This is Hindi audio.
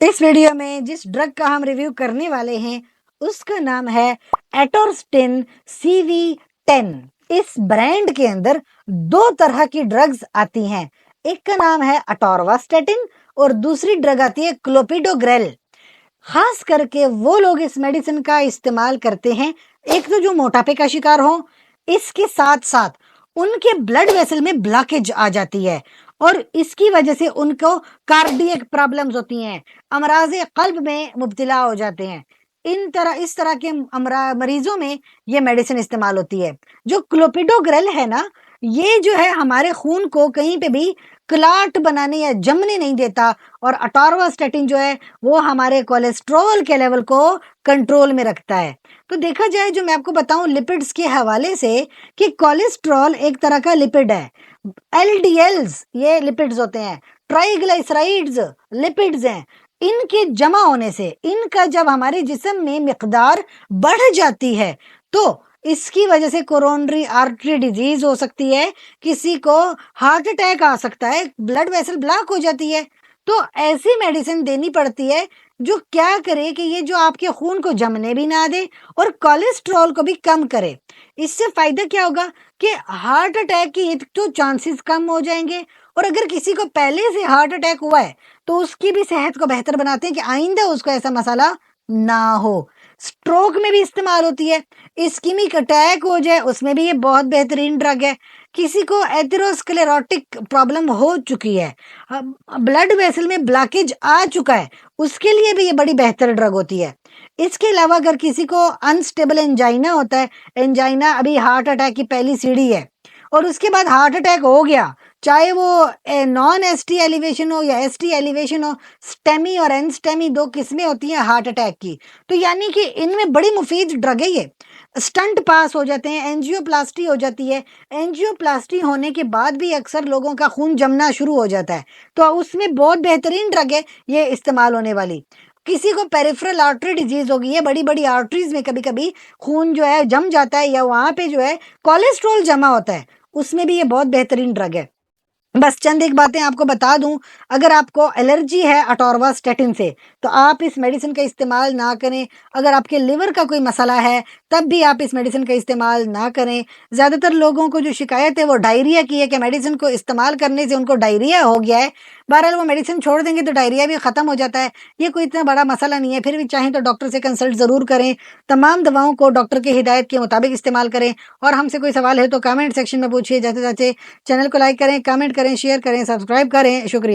इस वीडियो में जिस ड्रग का हम रिव्यू करने वाले हैं उसका नाम है एटोर्स्टिन CV10। इस ब्रांड के अंदर दो तरह की ड्रग्स आती हैं। एक का नाम है अटोर्वास्टेटिन और दूसरी ड्रग आती है क्लोपिडोग्रेल। खास करके वो लोग इस मेडिसिन का इस्तेमाल करते हैं, एक तो जो मोटापे का शिकार हो, इसके साथ साथ उनके ब्लड वेसल में ब्लॉकेज आ जाती है और इसकी वजह से उनको कार्डियक प्रॉब्लम्स होती हैं, अमराज़े कल्ब में मुब्तला हो जाते हैं। इस तरह के मरीजों में ये मेडिसिन इस्तेमाल होती है। जो क्लोपिडोग्रेल है ना, ये जो है हमारे खून को कहीं पे भी क्लॉट बनाने या जमने नहीं देता और अटोर्वास्टेटिन जो है वो हमारे कोलेस्ट्रॉल के लेवल को कंट्रोल में रखता है। तो देखा जाए, जो मैं आपको बताऊं लिपिड्स के हवाले से, कि कोलेस्ट्रॉल एक तरह का लिपिड है। LDLs ये लिपिड्स होते हैं, ट्राइग्लिसराइड्स लिपिड्स हैं। इनके जमा होने से, इनका जब हमारे जिस्म में मिकदार बढ़ जाती है तो इसकी वजह से कोरोनरी आर्टरी डिजीज हो सकती है, किसी को हार्ट अटैक आ सकता है, ब्लड वेसल ब्लॉक हो जाती है। तो ऐसी मेडिसिन देनी पड़ती है जो क्या करे कि ये जो आपके खून को जमने भी ना दे और कोलेस्ट्रॉल को भी कम करे। इससे फायदा क्या होगा कि हार्ट अटैक की एक तो चांसेस कम हो जाएंगे, और अगर किसी को पहले से हार्ट अटैक हुआ है तो उसकी भी सेहत को बेहतर बनाते हैं कि आइंदा उसको ऐसा मसाला ना हो। स्ट्रोक में भी इस्तेमाल होती है, इस्कीमिक अटैक हो जाए उसमें भी ये बहुत बेहतरीन ड्रग है। किसी को एथेरोस्क्लेरोटिक प्रॉब्लम हो चुकी है, ब्लड वेसल में ब्लॉकेज आ चुका है, उसके लिए भी ये बड़ी बेहतर ड्रग होती है। इसके अलावा अगर किसी को अनस्टेबल एंजाइना होता है, एंजाइना अभी हार्ट अटैक की पहली सीढ़ी है, और उसके बाद हार्ट अटैक हो गया, चाहे वो नॉन एसटी एलिवेशन हो या एसटी एलिवेशन हो, स्टेमी और एनस्टेमी दो किस्में होती हैं हार्ट अटैक की। तो यानी कि इनमें बड़ी मुफीद ड्रग है ये। स्टंट पास हो जाते हैं, एंजियोप्लास्टी हो जाती है, एंजियोप्लास्टी होने के बाद भी अक्सर लोगों का खून जमना शुरू हो जाता है, तो उसमें बहुत बेहतरीन ड्रग है ये इस्तेमाल होने वाली। किसी को पेरिफेरल आर्टरी डिजीज होगी है, बड़ी बड़ी आर्टरीज में कभी कभी खून जो है जम जाता है या वहां पे जो है कोलेस्ट्रॉल जमा होता है, उसमें भी ये बहुत बेहतरीन ड्रग है। बस चंद एक बातें आपको बता दूं, अगर आपको एलर्जी है अटोर्वास्टेटिन से तो आप इस मेडिसिन का इस्तेमाल ना करें। अगर आपके लिवर का कोई मसला है तब भी आप इस मेडिसिन का इस्तेमाल ना करें। ज़्यादातर लोगों को जो शिकायत है वो डायरिया की है कि मेडिसिन को इस्तेमाल करने से उनको डायरिया हो गया है। बहरहाल वो मेडिसिन छोड़ देंगे तो डायरिया भी ख़त्म हो जाता है, ये कोई इतना बड़ा मसला नहीं है। फिर भी चाहें तो डॉक्टर से कंसल्ट ज़रूर करें, तमाम दवाओं को डॉक्टर की हिदायत के मुताबिक इस्तेमाल करें। और हमसे कोई सवाल है तो कमेंट सेक्शन में पूछिए। जैसे जैसे चैनल को लाइक करें, कमेंट करें, शेयर करें, सब्सक्राइब करें। शुक्रिया।